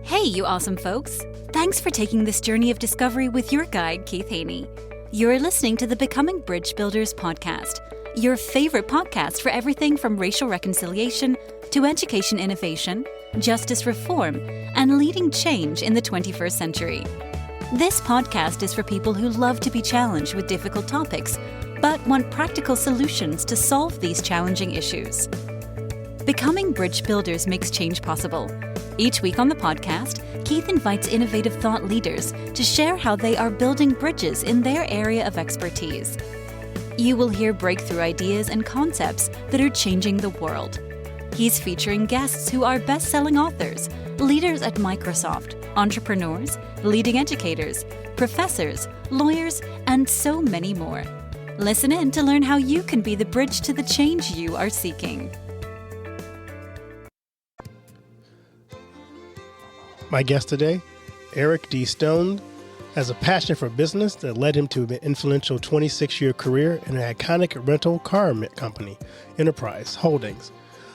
Hey, you awesome folks! Thanks for taking this journey of discovery with your guide, Keith Haney. You're listening to the Becoming Bridge Builders podcast, your favorite podcast for everything from racial reconciliation to education innovation, justice reform, and leading change in the 21st century. This podcast is for people who love to be challenged with difficult topics, but want practical solutions to solve these challenging issues. Becoming Bridge Builders makes change possible. Each week on the podcast, Keith invites innovative thought leaders to share how they are building bridges in their area of expertise. You will hear breakthrough ideas and concepts that are changing the world. He's featuring guests who are best-selling authors, leaders at Microsoft, entrepreneurs, leading educators, professors, lawyers, and so many more. Listen in to learn how you can be the bridge to the change you are seeking. My guest today, Eric D. Stone, has a passion for business that led him to an influential 26-year career in an iconic rental car company, Enterprise Holdings,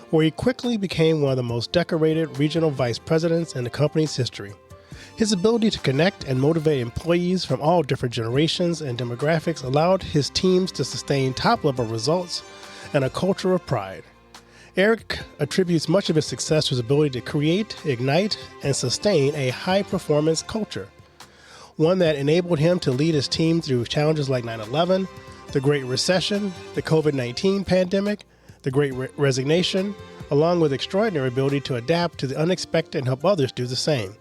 where he quickly became one of the most decorated regional vice presidents in the company's history. His ability to connect and motivate employees from all different generations and demographics allowed his teams to sustain top-level results and a culture of pride. Eric attributes much of his success to his ability to create, ignite, and sustain a high-performance culture, one that enabled him to lead his team through challenges like 9/11, the Great Recession, the COVID-19 pandemic, the Great Resignation, along with extraordinary ability to adapt to the unexpected and help others do the same.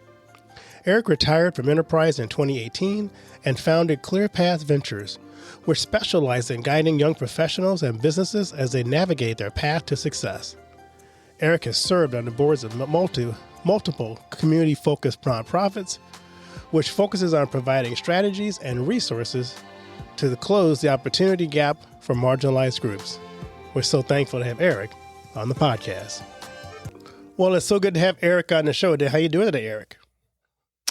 Eric retired from Enterprise in 2018 and founded ClearPath Ventures, which specialized in guiding young professionals and businesses as they navigate their path to success. Eric has served on the boards of multiple community-focused nonprofits, which focuses on providing strategies and resources to close the opportunity gap for marginalized groups. We're so thankful to have Eric on the podcast. Well, it's so good to have Eric on the show today. How you doing today, Eric?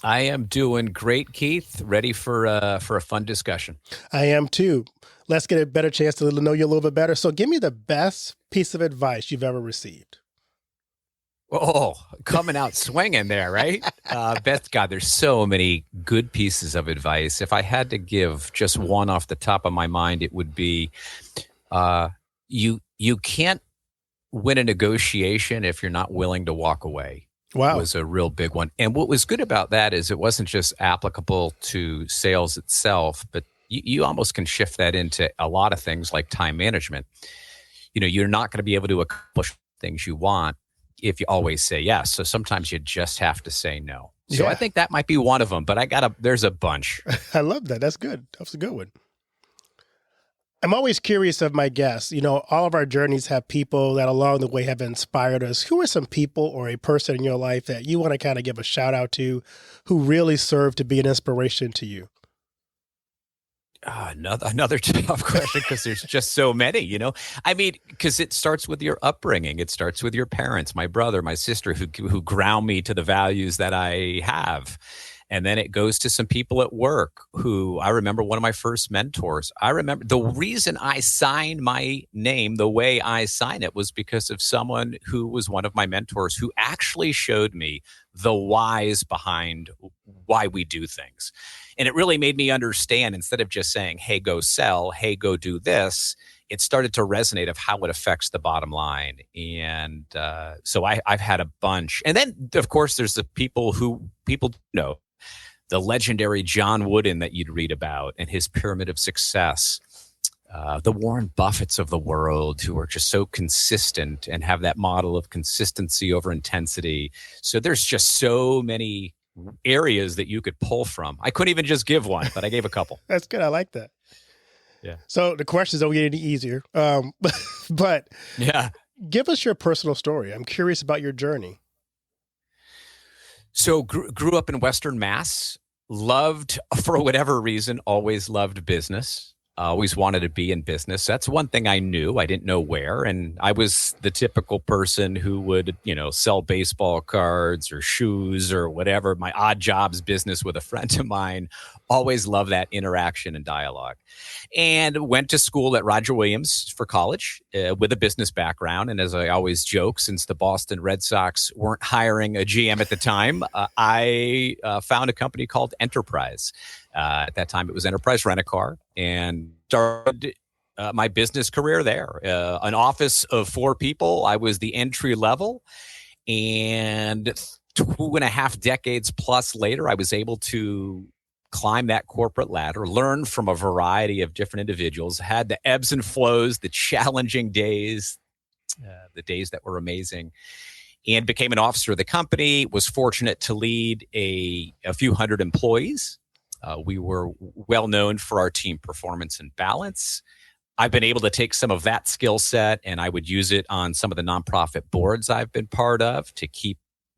I am doing great, Keith. Ready for a fun discussion. I am too. Let's get a better chance to know you a little bit better. So give me the best piece of advice you've ever received. Oh, coming out swinging there, right? God, there's so many good pieces of advice. If I had to give just one off the top of my mind, it would be you can't win a negotiation if you're not willing to walk away. Wow. Was a real big one. And what was good about that is it wasn't just applicable to sales itself, but you almost can shift that into a lot of things like time management. You know, you're not going to be able to accomplish things you want if you always say yes. So sometimes you just have to say no. So I think that might be one of them, but there's a bunch. I love that. That's good. That's a good one. I'm always curious of my guests. You know, all of our journeys have people that along the way have inspired us. Who are some people or a person in your life that you want to kind of give a shout out to who really served to be an inspiration to you? Another tough question because there's just so many, you know. I mean, because it starts with your upbringing. It starts with your parents, my brother, my sister, who ground me to the values that I have. And then it goes to some people at work who I remember one of my first mentors. I remember the reason I signed my name the way I sign it was because of someone who was one of my mentors who actually showed me the whys behind why we do things. And it really made me understand, instead of just saying, hey, go sell, hey, go do this, it started to resonate of how it affects the bottom line. And so I've had a bunch. And then, of course, there's the people know. The legendary John Wooden that you'd read about and his pyramid of success, the Warren Buffetts of the world who are just so consistent and have that model of consistency over intensity. So there's just so many areas that you could pull from. I couldn't even just give one, but I gave a couple. That's good. I like that. Yeah. So the questions don't get any easier, but yeah, give us your personal story. I'm curious about your journey. So grew up in Western Mass. Loved, for whatever reason, always loved business. Always wanted to be in business. That's one thing I knew. I didn't know where. And I was the typical person who would, sell baseball cards or shoes or whatever, my odd jobs business with a friend of mine, Always love that interaction and dialogue. And went to school at Roger Williams for college with a business background. And as I always joke, since the Boston Red Sox weren't hiring a GM at the time, I found a company called Enterprise. At that time, it was Enterprise Rent-A-Car, and started my business career there. An office of 4 people. I was the entry level. And 2.5 decades plus later, I was able to climb that corporate ladder, learn from a variety of different individuals, had the ebbs and flows, the challenging days, the days that were amazing, and became an officer of the company. Was fortunate to lead a few hundred employees. We were well known for our team performance and balance. I've been able to take some of that skill set, and I would use it on some of the nonprofit boards I've been part of to keep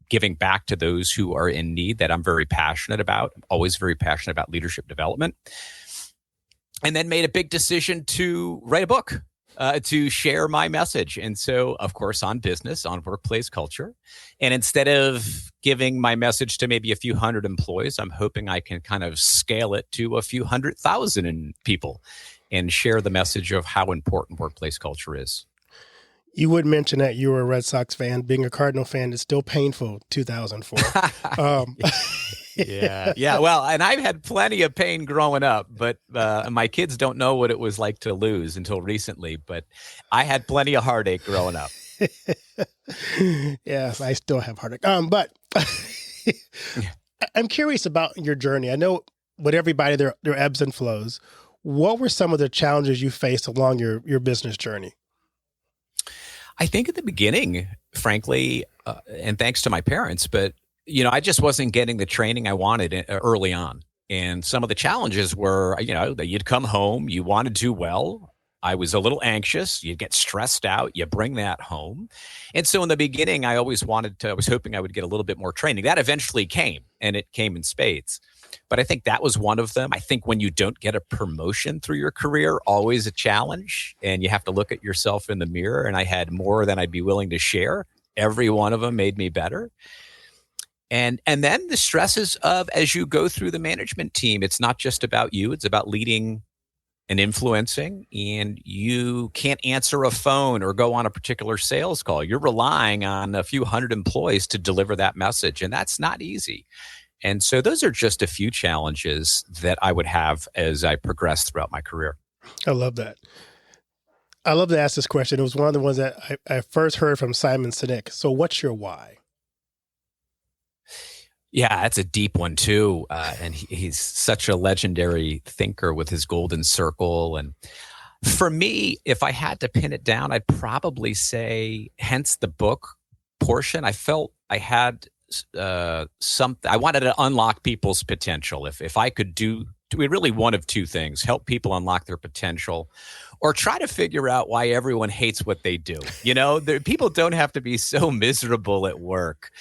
giving back to those who are in need, that I'm very passionate about. I'm always very passionate about leadership development. And then made a big decision to write a book, to share my message. And so, of course, on business, on workplace culture. And instead of giving my message to maybe a few hundred employees, I'm hoping I can kind of scale it to a few 100,000 people and share the message of how important workplace culture is. You would mention that you were a Red Sox fan. Being a Cardinal fan is still painful, 2004. Yeah. Well, and I've had plenty of pain growing up, but my kids don't know what it was like to lose until recently. But I had plenty of heartache growing up. Yes, I still have heartache. But I'm curious about your journey. I know with everybody, there are ebbs and flows. What were some of the challenges you faced along your business journey? I think at the beginning, frankly, and thanks to my parents, but, I just wasn't getting the training I wanted early on. And some of the challenges were, that you'd come home, you want to do well. I was a little anxious. You get stressed out. You bring that home. And so in the beginning, I was hoping I would get a little bit more training. That eventually came, and it came in spades. But I think that was one of them. I think when you don't get a promotion through your career, always a challenge, and you have to look at yourself in the mirror. And I had more than I'd be willing to share. Every one of them made me better. And then the stresses of, as you go through the management team, it's not just about you, it's about leading and influencing, and you can't answer a phone or go on a particular sales call. You're relying on a few hundred employees to deliver that message, and that's not easy. And so those are just a few challenges that I would have as I progress throughout my career. I love that. I love to ask this question. It was one of the ones that I first heard from Simon Sinek. So what's your why? Yeah, that's a deep one too. And he's such a legendary thinker with his golden circle. And for me, if I had to pin it down, I'd probably say, hence the book portion, I felt I had something. I wanted to unlock people's potential. If I could do really one of two things: help people unlock their potential, or try to figure out why everyone hates what they do. People don't have to be so miserable at work.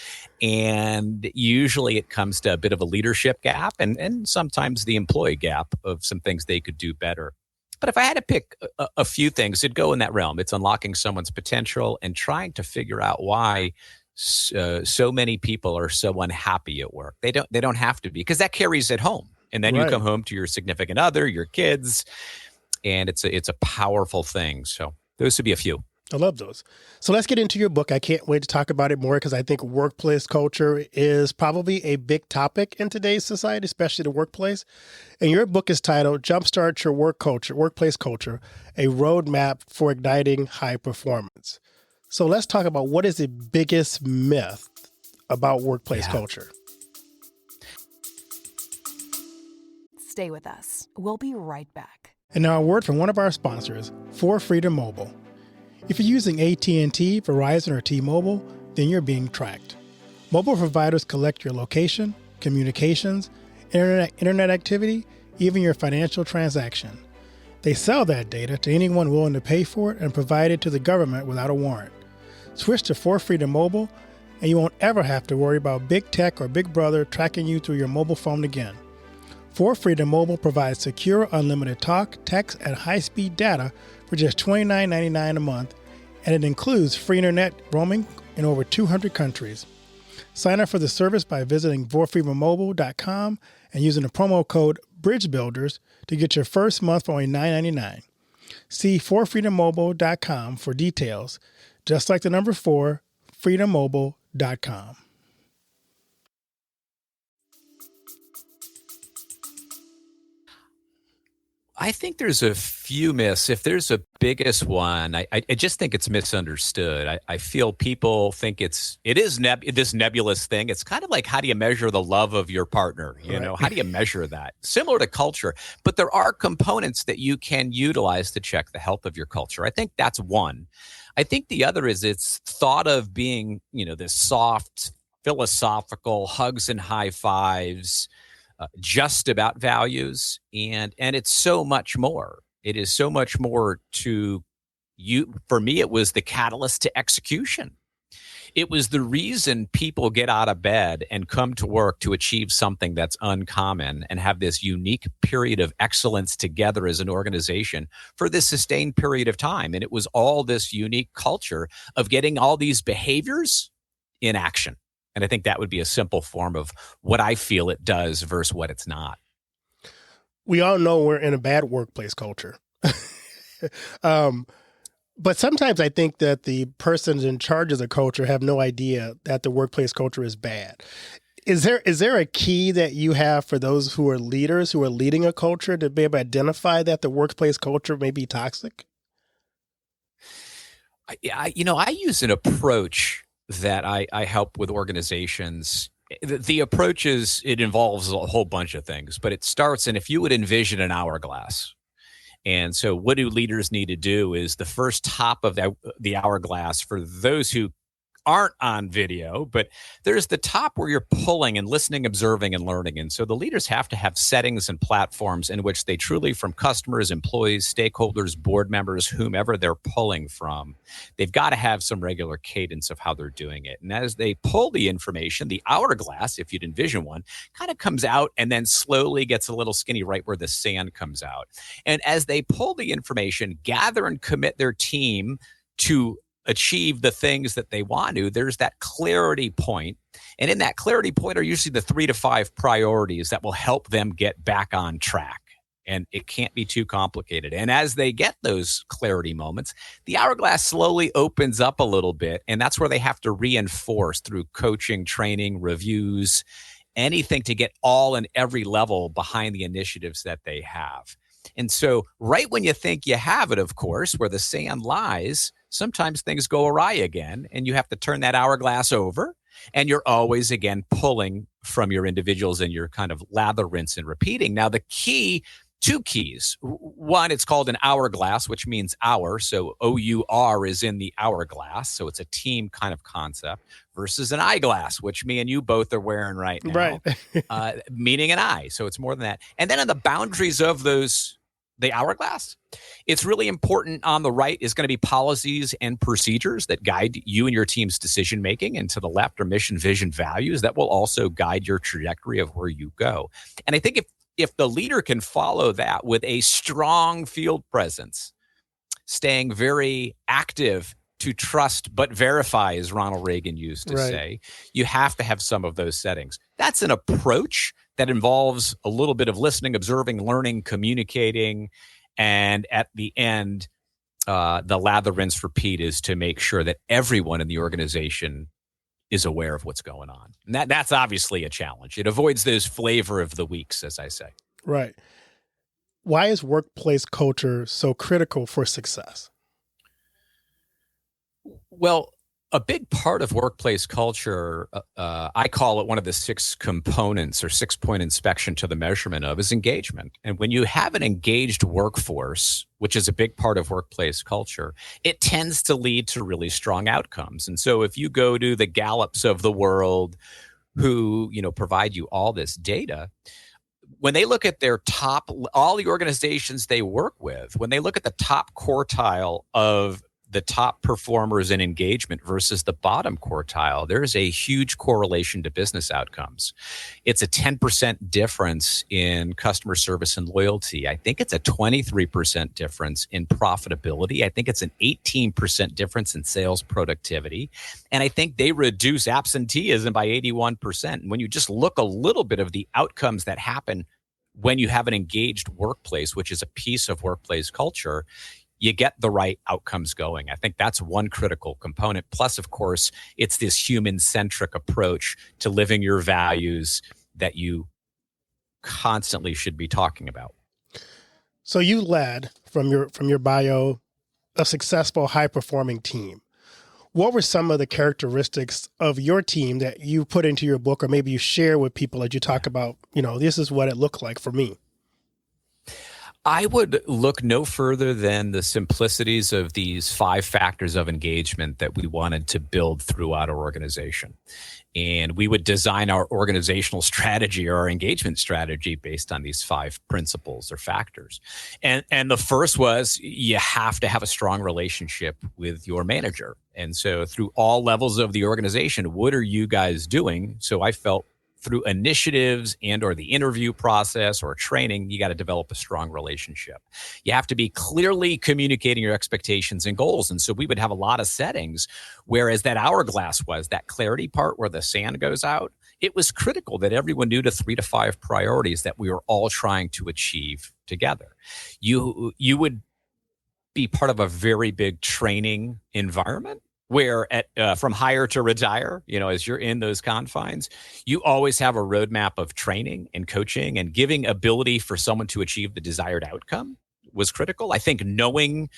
And usually it comes to a bit of a leadership gap and sometimes the employee gap of some things they could do better. But if I had to pick a few things, it'd go in that realm. It's unlocking someone's potential and trying to figure out why so many people are so unhappy at work. They don't have to be, because that carries at home. And then you come home to your significant other, your kids, and it's a powerful thing. So those would be a few. I love those. So let's get into your book. I can't wait to talk about it more, because I think workplace culture is probably a big topic in today's society, especially the workplace. And your book is titled Jumpstart Your Workplace Culture, a Roadmap for Igniting High Performance. So let's talk about, what is the biggest myth about workplace culture? Stay with us. We'll be right back. And now a word from one of our sponsors, For Freedom Mobile. If you're using AT&T, Verizon, or T-Mobile, then you're being tracked. Mobile providers collect your location, communications, internet activity, even your financial transaction. They sell that data to anyone willing to pay for it and provide it to the government without a warrant. Switch to For Freedom Mobile, and you won't ever have to worry about Big Tech or Big Brother tracking you through your mobile phone again. For Freedom Mobile provides secure, unlimited talk, text, and high-speed data for just $29.99 a month, and it includes free internet roaming in over 200 countries. Sign up for the service by visiting forfreedommobile.com and using the promo code Bridge Builders to get your first month for only $9.99. See 4freedommobile.com for details, just like the number 4, freedommobile.com. I think there's a few myths. If there's a biggest one, I just think it's misunderstood. I feel people think it is this nebulous thing. It's kind of like, how do you measure the love of your partner? You know, how do you measure that? Similar to culture, but there are components that you can utilize to check the health of your culture. I think that's one. I think the other is it's thought of being, this soft, philosophical hugs and high fives, just about values, and it's so much more. It is so much more to you. For me, it was the catalyst to execution. It was the reason people get out of bed and come to work to achieve something that's uncommon and have this unique period of excellence together as an organization for this sustained period of time. And it was all this unique culture of getting all these behaviors in action. And I think that would be a simple form of what I feel it does versus what it's not. We all know we're in a bad workplace culture. But sometimes I think that the persons in charge of the culture have no idea that the workplace culture is bad. Is there a key that you have for those who are leaders, who are leading a culture, to be able to identify that the workplace culture may be toxic? I use an approach that I help with organizations. The approach it involves a whole bunch of things, but it starts, and if you would envision an hourglass. And so what do leaders need to do is the first top of the hourglass, for those who aren't on video, but there's the top where you're pulling and listening, observing, and learning. And so the leaders have to have settings and platforms in which they truly, from customers, employees, stakeholders, board members, whomever they're pulling from, they've got to have some regular cadence of how they're doing it. And as they pull the information, the hourglass, if you'd envision one, kind of comes out and then slowly gets a little skinny right where the sand comes out. And as they pull the information, gather and commit their team to achieve the things that they want to, there's that clarity point. And in that clarity point are usually the 3 to 5 priorities that will help them get back on track. And it can't be too complicated. And as they get those clarity moments, the hourglass slowly opens up a little bit. And that's where they have to reinforce through coaching, training, reviews, anything to get all and every level behind the initiatives that they have. And so right when you think you have it, of course, where the sand lies, sometimes things go awry again, and you have to turn that hourglass over, and you're always, again, pulling from your individuals, and you're kind of lather, rinse, and repeating. Now, the key, 2 keys. One, it's called an hourglass, which means hour. So O-U-R is in the hourglass. So it's a team kind of concept, versus an eyeglass, which me and you both are wearing right now, meaning an eye. So it's more than that. And then on the boundaries of the hourglass, it's really important. On the right is going to be policies and procedures that guide you and your team's decision making, and to the left are mission, vision, values that will also guide your trajectory of where you go. And I think if the leader can follow that with a strong field presence, staying very active to trust but verify, as Ronald Reagan used to say, you have to have some of those settings. That's an approach that involves a little bit of listening, observing, learning, communicating. And at the end, the lather, rinse, repeat is to make sure that everyone in the organization is aware of what's going on. And that's obviously a challenge. It avoids those flavor of the weeks, as I say. Right. Why is workplace culture so critical for success? Well, a big part of workplace culture, I call it one of the 6 components or 6-point inspection to the measurement of, is engagement. And when you have an engaged workforce, which is a big part of workplace culture, it tends to lead to really strong outcomes. And so if you go to the Gallups of the world, who, provide you all this data, when they look at their top, all the organizations they work with, when they look at the top quartile of the top performers in engagement versus the bottom quartile, there's a huge correlation to business outcomes. It's a 10% difference in customer service and loyalty. I think it's a 23% difference in profitability. I think it's an 18% difference in sales productivity. And I think they reduce absenteeism by 81%. And when you just look a little bit of the outcomes that happen when you have an engaged workplace, which is a piece of workplace culture, you get the right outcomes going. I think that's one critical component. Plus, of course, it's this human-centric approach to living your values that you constantly should be talking about. So you led, from your bio, a successful, high-performing team. What were some of the characteristics of your team that you put into your book, or maybe you share with people as you talk about, this is what it looked like for me? I would look no further than the simplicities of these 5 factors of engagement that we wanted to build throughout our organization. And we would design our organizational strategy or our engagement strategy based on these 5 principles or factors. And the first was you have to have a strong relationship with your manager. And so through all levels of the organization, what are you guys doing? So I felt through initiatives and or the interview process or training, you got to develop a strong relationship. You have to be clearly communicating your expectations and goals. And so we would have a lot of settings, whereas that hourglass was that clarity part where the sand goes out. It was critical that everyone knew the 3 to 5 priorities that we were all trying to achieve together. You would be part of a very big training environment, where from hire to retire, as you're in those confines, you always have a roadmap of training and coaching, and giving ability for someone to achieve the desired outcome was critical. I think knowing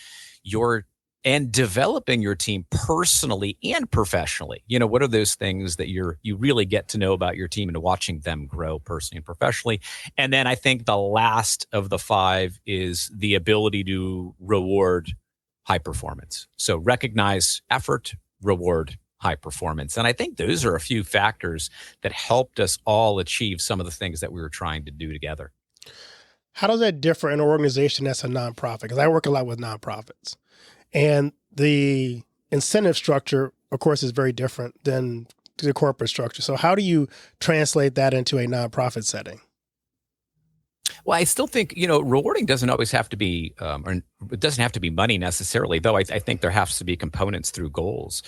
and developing your team personally and professionally, what are those things that you really get to know about your team and watching them grow personally and professionally. And then I think the last of the 5 is the ability to reward high performance. So recognize effort, reward high performance. And I think those are a few factors that helped us all achieve some of the things that we were trying to do together. How does that differ in an organization that's a nonprofit? Because I work a lot with nonprofits. And the incentive structure, of course, is very different than the corporate structure. So how do you translate that into a nonprofit setting? Well, I still think, rewarding doesn't always have to be, or it doesn't have to be money necessarily, though I think there has to be components through goals.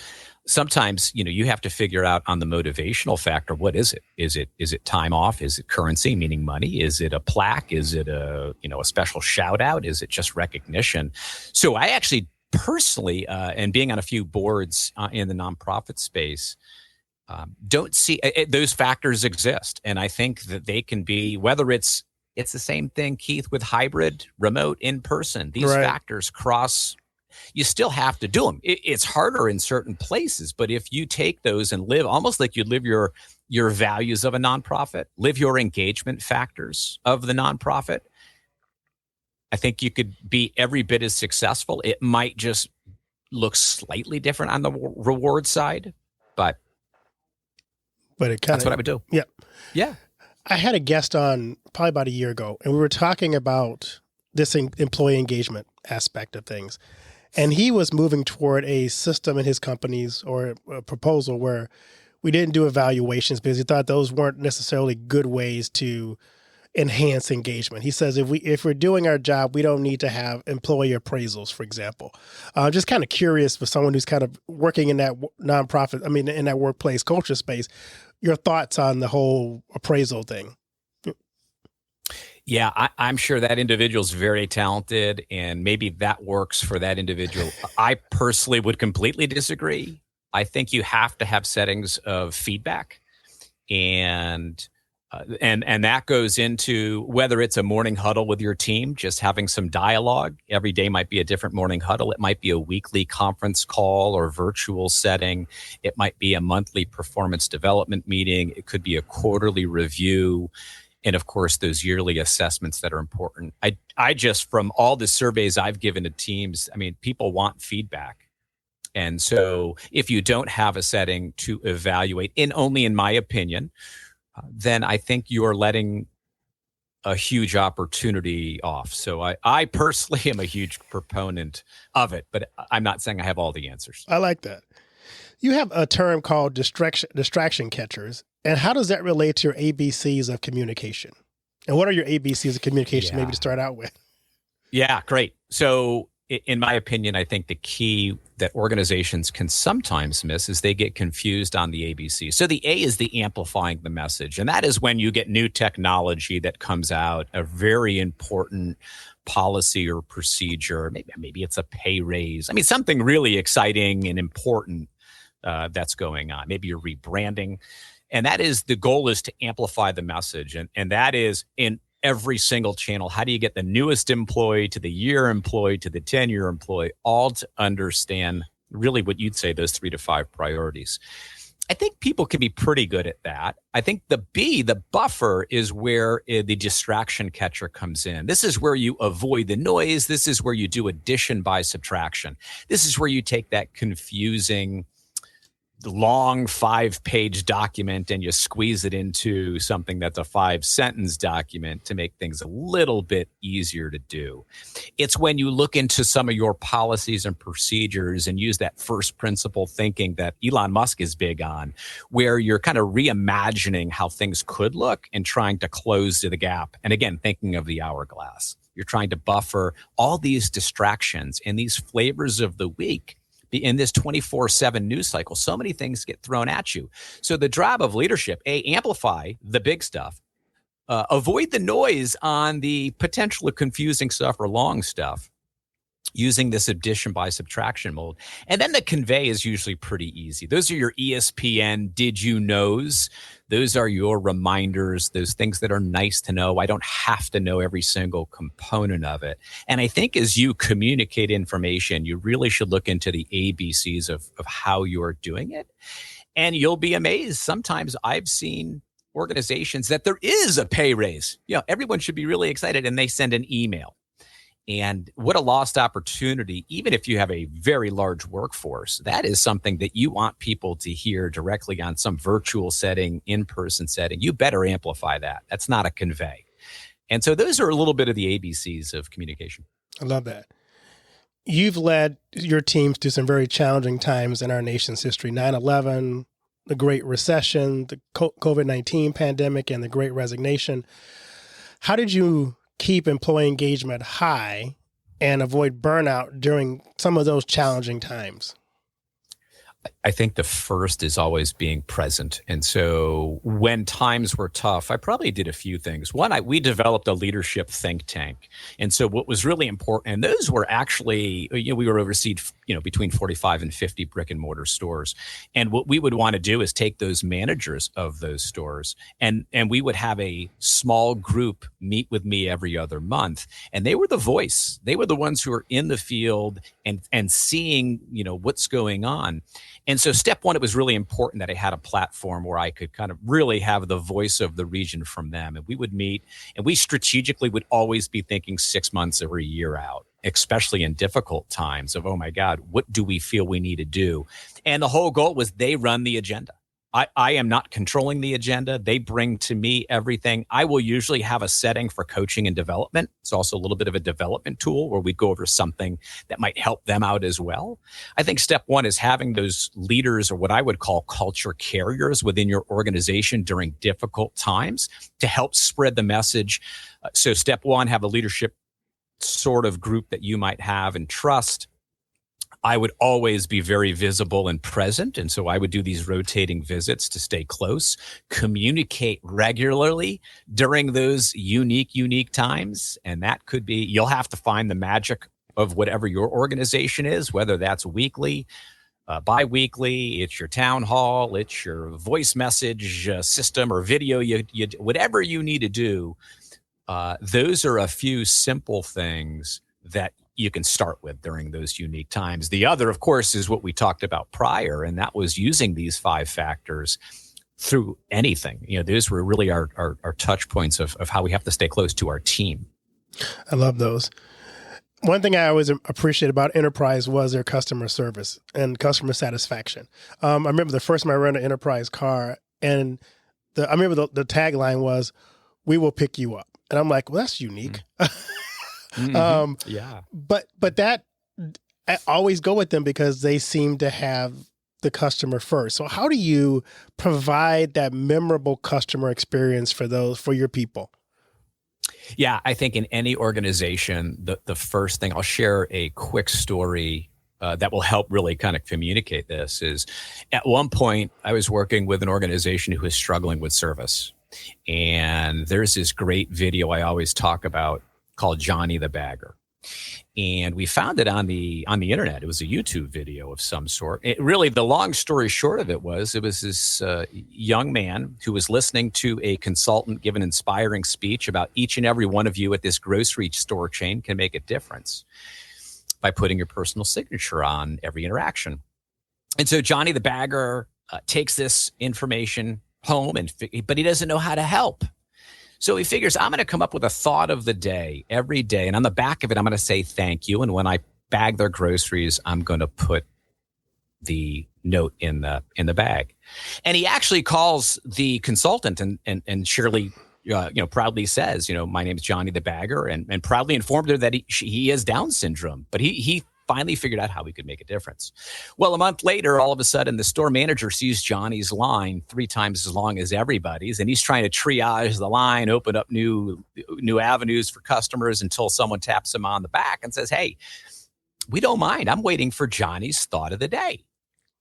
Sometimes, you have to figure out on the motivational factor, what is it? Is it time off? Is it currency, meaning money? Is it a plaque? Is it a special shout out? Is it just recognition? So I actually personally, and being on a few boards in the nonprofit space, don't see those factors exist. And I think that they can be, whether it's the same thing, Keith, with hybrid, remote, in person. These factors cross. You still have to do them. It's harder in certain places, but if you take those and live almost like you live your values of a nonprofit, live your engagement factors of the nonprofit, I think you could be every bit as successful. It might just look slightly different on the reward side, but that's what I would do. Yeah. Yeah. I had a guest on probably about a year ago, and we were talking about this employee engagement aspect of things. And he was moving toward a system in his companies, or a proposal where we didn't do evaluations because he thought those weren't necessarily good ways to enhance engagement. He says if we're doing our job, we don't need to have employee appraisals, for example. Just kind of curious for someone who's kind of working in that nonprofit, in that workplace culture space, your thoughts on the whole appraisal thing. Yeah, I'm sure that individual's very talented, and maybe that works for that individual. I personally would completely disagree. I think you have to have settings of feedback, and that goes into whether it's a morning huddle with your team, just having some dialogue. Every day might be a different morning huddle. It might be a weekly conference call or virtual setting. It might be a monthly performance development meeting. It could be a quarterly review. And of course, those yearly assessments that are important. I just, from all the surveys I've given to teams, people want feedback. And so if you don't have a setting to evaluate, only in my opinion, then I think you are letting a huge opportunity off. So I personally am a huge proponent of it, but I'm not saying I have all the answers. I like that. You have a term called distraction catchers. And how does that relate to your ABCs of communication? And what are your ABCs of communication, maybe to start out with? Yeah, great. So in my opinion, I think the key that organizations can sometimes miss is they get confused on the ABC. So the A is the amplifying the message. And that is when you get new technology that comes out, a very important policy or procedure. Maybe it's a pay raise. I mean, something really exciting and important that's going on. Maybe you're rebranding. And that is, the goal is to amplify the message. And that is in every single channel. How do you get the newest employee to the year employee to the 10-year employee, all to understand really what you'd say those 3 to 5 priorities? I think people can be pretty good at that. I think the B, the buffer, is where the distraction catcher comes in. This is where you avoid the noise. This is where you do addition by subtraction. This is where you take that confusing long 5-page document and you squeeze it into something that's a 5-sentence document to make things a little bit easier to do. It's when you look into some of your policies and procedures and use that first principle thinking that Elon Musk is big on, where you're kind of reimagining how things could look and trying to close the gap. And again, thinking of the hourglass. You're trying to buffer all these distractions and these flavors of the week. In this 24/7 news cycle, so many things get thrown at you. So the job of leadership, amplify the big stuff, avoid the noise on the potentially confusing stuff or long stuff, using this addition by subtraction mode. And then the convey is usually pretty easy. Those are your ESPN did you knows. Those are your reminders, those things that are nice to know. I don't have to know every single component of it. And I think as you communicate information, you really should look into the ABCs of how you're doing it. And you'll be amazed. Sometimes I've seen organizations that there is a pay raise. Everyone should be really excited, and they send an email. And what a lost opportunity, even if you have a very large workforce. That is something that you want people to hear directly on some virtual setting, in-person setting. You better amplify that. That's not a convey. And so those are a little bit of the ABCs of communication. I love that. You've led your teams through some very challenging times in our nation's history. 9/11, the Great Recession, the COVID-19 pandemic, and the Great Resignation. How did you keep employee engagement high and avoid burnout during some of those challenging times? I think the first is always being present. And so when times were tough, I probably did a few things. One, we developed a leadership think tank. And so what was really important, and those were actually, we were overseeing, between 45 and 50 brick and mortar stores. And what we would want to do is take those managers of those stores and we would have a small group meet with me every other month. And they were the voice. They were the ones who were in the field and seeing, what's going on. And so step one, it was really important that I had a platform where I could kind of really have the voice of the region from them. And we would meet, and we strategically would always be thinking 6 months or a year out, especially in difficult times of, oh my God, what do we feel we need to do? And the whole goal was they run the agenda. I am not controlling the agenda. They bring to me everything. I will usually have a setting for coaching and development. It's also a little bit of a development tool where we go over something that might help them out as well. I think step one is having those leaders, or what I would call culture carriers, within your organization during difficult times to help spread the message. So step one, have a leadership sort of group that you might have and trust. I would always be very visible and present. And so I would do these rotating visits to stay close, communicate regularly during those unique times. And that could be, you'll have to find the magic of whatever your organization is, whether that's weekly, bi-weekly, it's your town hall, it's your voice message system or video, whatever you need to do. Those are a few simple things that you can start with during those unique times. The other, of course, is what we talked about prior, and that was using these 5 factors through anything. Those were really our touch points of how we have to stay close to our team. I love those. One thing I always appreciate about Enterprise was their customer service and customer satisfaction. I remember the first time I rented an Enterprise car, and I remember the tagline was, "We will pick you up." And I'm like, well, that's unique. Yeah. But that, I always go with them because they seem to have the customer first. So how do you provide that memorable customer experience for your people? Yeah, I think in any organization, the first thing, I'll share a quick story that will help really kind of communicate this, is at one point I was working with an organization who was struggling with service. And there's this great video I always talk about called Johnny the Bagger. And we found it on the internet. It was a YouTube video of some sort. It really, the long story short of it was this young man who was listening to a consultant give an inspiring speech about each and every one of you at this grocery store chain can make a difference by putting your personal signature on every interaction. And so Johnny the Bagger takes this information home, but he doesn't know how to help. So he figures, I'm going to come up with a thought of the day every day. And on the back of it, I'm going to say thank you. And when I bag their groceries, I'm going to put the note in the bag. And he actually calls the consultant and Shirley, proudly says, my name is Johnny the Bagger, and proudly informed her that he has Down syndrome. But he finally figured out how we could make a difference. Well, a month later, all of a sudden, the store manager sees Johnny's line 3 times as long as everybody's, and he's trying to triage the line, open up new avenues for customers until someone taps him on the back and says, hey, we don't mind. I'm waiting for Johnny's thought of the day.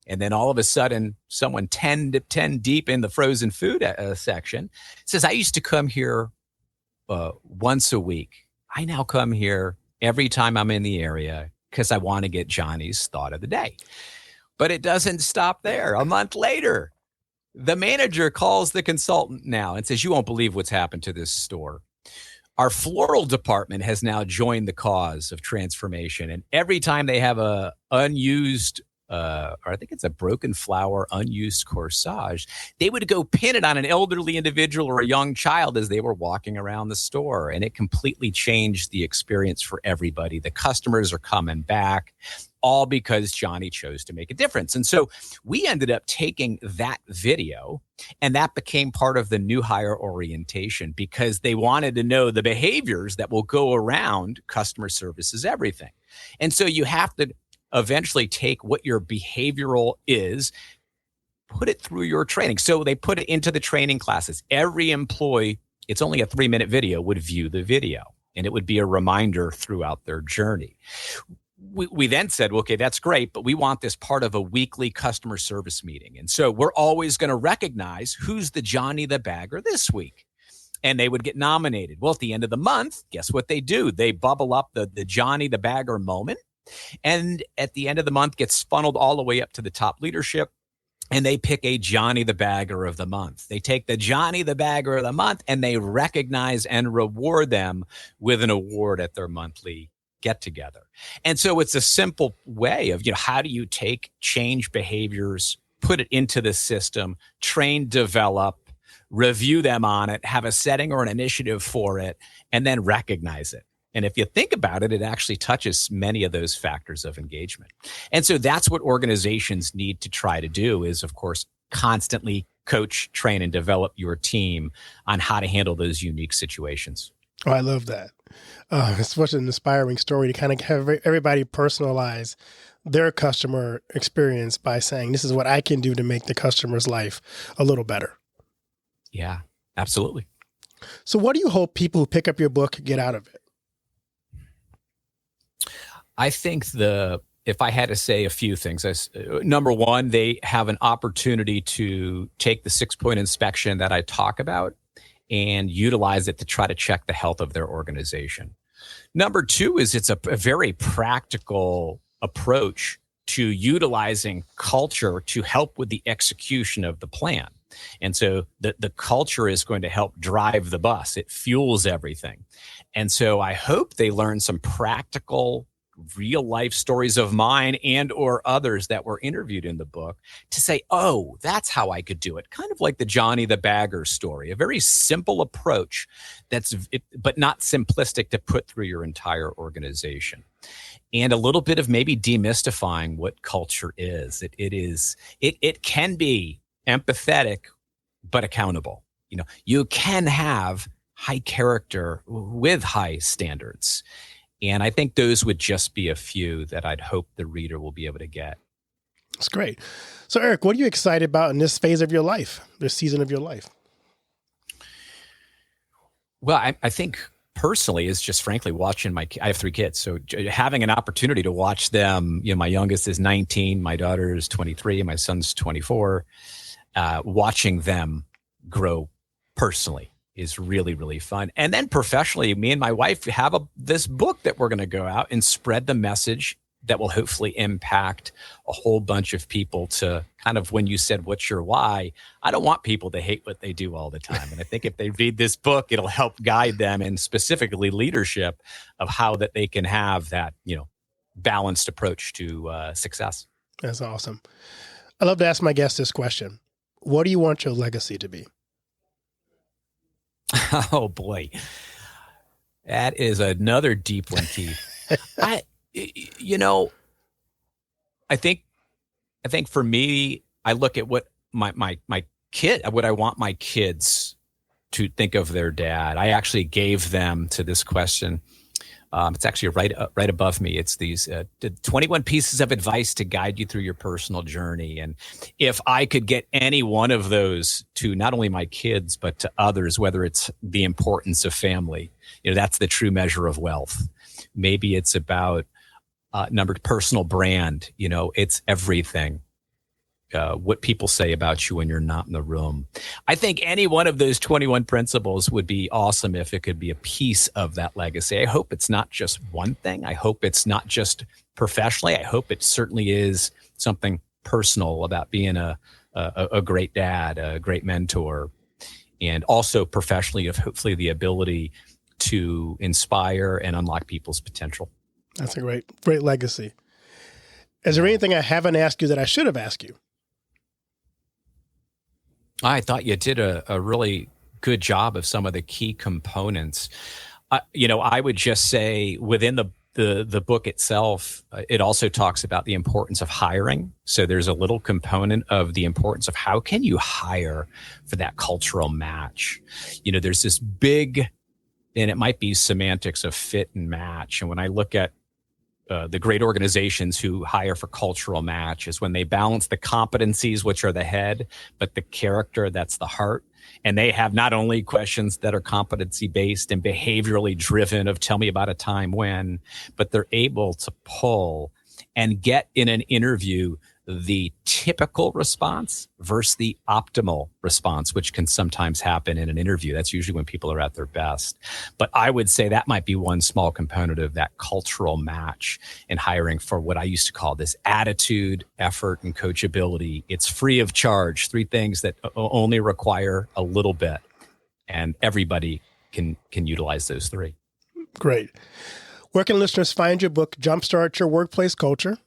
And then all of a sudden, someone 10 deep in the frozen food section says, I used to come here once a week. I now come here every time I'm in the area because I want to get Johnny's thought of the day. But it doesn't stop there. A month later, the manager calls the consultant now and says, you won't believe what's happened to this store. Our floral department has now joined the cause of transformation. And every time they have a unused or I think it's a broken flower, unused corsage, they would go pin it on an elderly individual or a young child as they were walking around the store. And it completely changed the experience for everybody. The customers are coming back, all because Johnny chose to make a difference. And so we ended up taking that video, and that became part of the new hire orientation because they wanted to know the behaviors that will go around customer service is everything. And so you have to eventually take what your behavioral is, put it through your training. So they put it into the training classes. Every employee, it's only a 3-minute video, would view the video, and it would be a reminder throughout their journey. We then said, well, okay, that's great, but we want this part of a weekly customer service meeting. And so we're always going to recognize who's the Johnny the Bagger this week. And they would get nominated. Well, at the end of the month, guess what they do? They bubble up the Johnny the Bagger moment. And at the end of the month, gets funneled all the way up to the top leadership, and they pick a Johnny the Bagger of the month. They take the Johnny the Bagger of the month, and they recognize and reward them with an award at their monthly get-together. And so it's a simple way of, how do you take change behaviors, put it into the system, train, develop, review them on it, have a setting or an initiative for it, and then recognize it. And if you think about it, it actually touches many of those factors of engagement. And so that's what organizations need to try to do is, of course, constantly coach, train, and develop your team on how to handle those unique situations. Oh, I love that. It's such an inspiring story to kind of have everybody personalize their customer experience by saying, this is what I can do to make the customer's life a little better. Yeah, absolutely. So what do you hope people who pick up your book get out of it? I think if I had to say a few things, number one, they have an opportunity to take the 6-point inspection that I talk about and utilize it to try to check the health of their organization. Number two is it's a very practical approach to utilizing culture to help with the execution of the plan. And so the culture is going to help drive the bus. It fuels everything. And so I hope they learn some practical real life stories of mine and or others that were interviewed in the book to say, oh, that's how I could do it. Kind of like the Johnny the Bagger story, a very simple approach but not simplistic to put through your entire organization. And a little bit of maybe demystifying what culture is. It can be empathetic, but accountable. You can have high character with high standards. And I think those would just be a few that I'd hope the reader will be able to get. That's great. So, Eric, what are you excited about in this phase of your life, this season of your life? Well, I think personally is just frankly watching I have 3 kids. So having an opportunity to watch them, my youngest is 19, my daughter is 23, and my son's 24, watching them grow personally is really, really fun. And then professionally, me and my wife have this book that we're going to go out and spread the message that will hopefully impact a whole bunch of people to kind of, when you said, what's your why? I don't want people to hate what they do all the time. And I think if they read this book, it'll help guide them, and specifically leadership, of how that they can have that, balanced approach to success. That's awesome. I love to ask my guests this question. What do you want your legacy to be? Oh boy. That is another deep one, Keith. I think for me, I look at what my what I want my kids to think of their dad. I actually gave them to this question. It's actually right above me. It's these 21 pieces of advice to guide you through your personal journey. And if I could get any one of those to not only my kids, but to others, whether it's the importance of family, that's the true measure of wealth. Maybe it's about personal brand. It's everything. What people say about you when you're not in the room. I think any one of those 21 principles would be awesome if it could be a piece of that legacy. I hope it's not just one thing. I hope it's not just professionally. I hope it certainly is something personal about being a great dad, a great mentor, and also professionally of hopefully the ability to inspire and unlock people's potential. That's a great legacy. Is there anything I haven't asked you that I should have asked you? I thought you did a really good job of some of the key components. I would just say within the book itself, it also talks about the importance of hiring. So there's a little component of the importance of how can you hire for that cultural match. There's this big, and it might be semantics of fit and match. And when I look at the great organizations who hire for cultural match, is when they balance the competencies, which are the head, but the character, that's the heart. And they have not only questions that are competency based and behaviorally driven of tell me about a time when, but they're able to pull and get in an interview the typical response versus the optimal response, which can sometimes happen in an interview. That's usually when people are at their best. But I would say that might be one small component of that cultural match in hiring for what I used to call this attitude, effort, and coachability. It's free of charge, 3 things that only require a little bit, and everybody can utilize those 3. Great. Where can listeners find your book, Jumpstart Your Workplace Culture?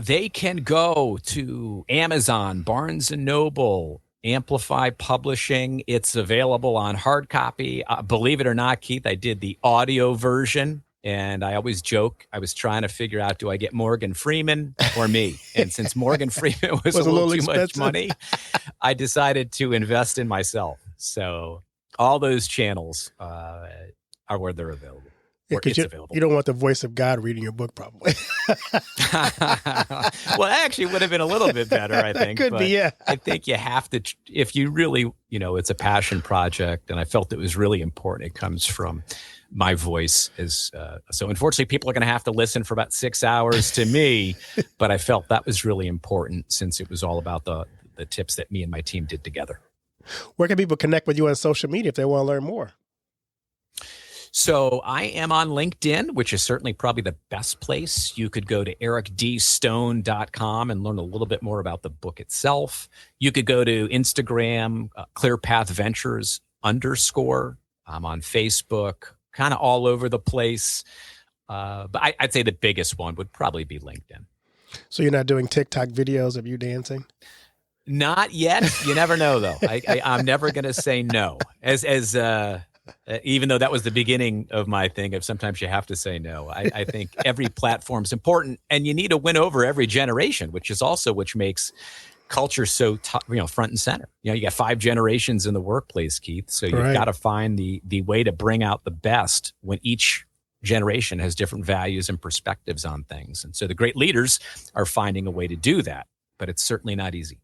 They can go to Amazon, Barnes & Noble, Amplify Publishing. It's available on hard copy. Believe it or not, Keith, I did the audio version, and I always joke, I was trying to figure out, do I get Morgan Freeman or me? And since Morgan Freeman was a little too much money, I decided to invest in myself. So all those channels are where they're available. Yeah, because you don't want the voice of God reading your book, probably. Well, actually would have been a little bit better, I think. Could be, yeah. I think you have to, if you really, it's a passion project, and I felt it was really important. It comes from my voice. So unfortunately, people are going to have to listen for about 6 hours to me, but I felt that was really important since it was all about the tips that me and my team did together. Where can people connect with you on social media if they want to learn more? So I am on LinkedIn, which is certainly probably the best place. You could go to ericdstone.com and learn a little bit more about the book itself. You could go to Instagram, ClearPathVentures_. I'm on Facebook, kind of all over the place. But I'd say the biggest one would probably be LinkedIn. So you're not doing TikTok videos of you dancing? Not yet. You never know, though. I'm never going to say no. Even though that was the beginning of my thing of sometimes you have to say no. I think every platform is important, and you need to win over every generation, which makes culture so front and center. You got 5 generations in the workplace, Keith. So you've got to find the way to bring out the best when each generation has different values and perspectives on things. And so the great leaders are finding a way to do that, but it's certainly not easy.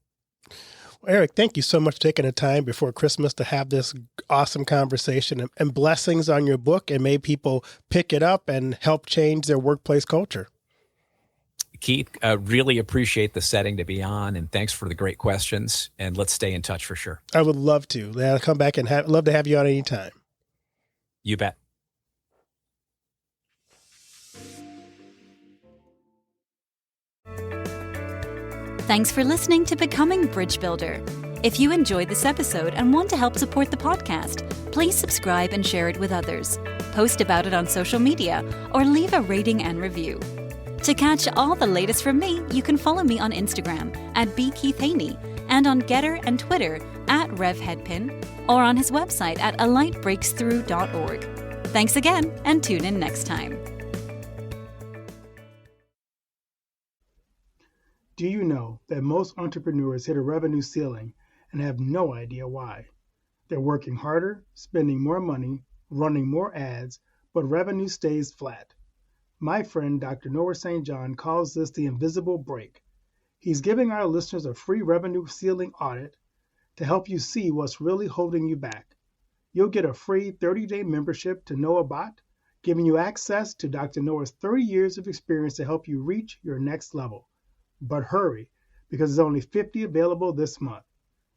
Eric, thank you so much for taking the time before Christmas to have this awesome conversation, and blessings on your book, and may people pick it up and help change their workplace culture. Keith, really appreciate the setting to be on, and thanks for the great questions, and let's stay in touch for sure. I would love to. I'll come back and love to have you on anytime. You bet. Thanks for listening to Becoming Bridge Builder. If you enjoyed this episode and want to help support the podcast, please subscribe and share it with others. Post about it on social media or leave a rating and review. To catch all the latest from me, you can follow me on Instagram at @bkeithhaney and on Getter and Twitter @RevHeadpin or on his website at alightbreakthrough.org. Thanks again, and tune in next time. Do you know that most entrepreneurs hit a revenue ceiling and have no idea why? They're working harder, spending more money, running more ads, but revenue stays flat. My friend Dr. Noah St. John calls this the invisible break. He's giving our listeners a free revenue ceiling audit to help you see what's really holding you back. You'll get a free 30-day membership to Noah Bot, giving you access to Dr. Noah's 30 years of experience to help you reach your next level. But hurry, because there's only 50 available this month.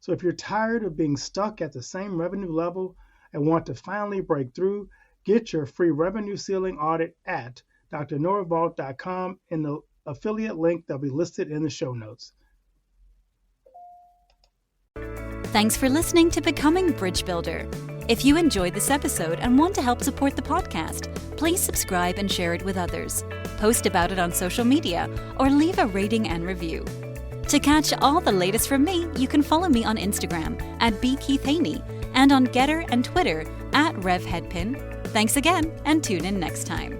So if you're tired of being stuck at the same revenue level and want to finally break through, get your free revenue ceiling audit at drnoahvault.com in the affiliate link that'll be listed in the show notes. Thanks for listening to Becoming Bridge Builder. If you enjoyed this episode and want to help support the podcast, please subscribe and share it with others. Post about it on social media or leave a rating and review. To catch all the latest from me, you can follow me on Instagram at @bkeithhaney and on Getter and Twitter @RevHeadpin. Thanks again, and tune in next time.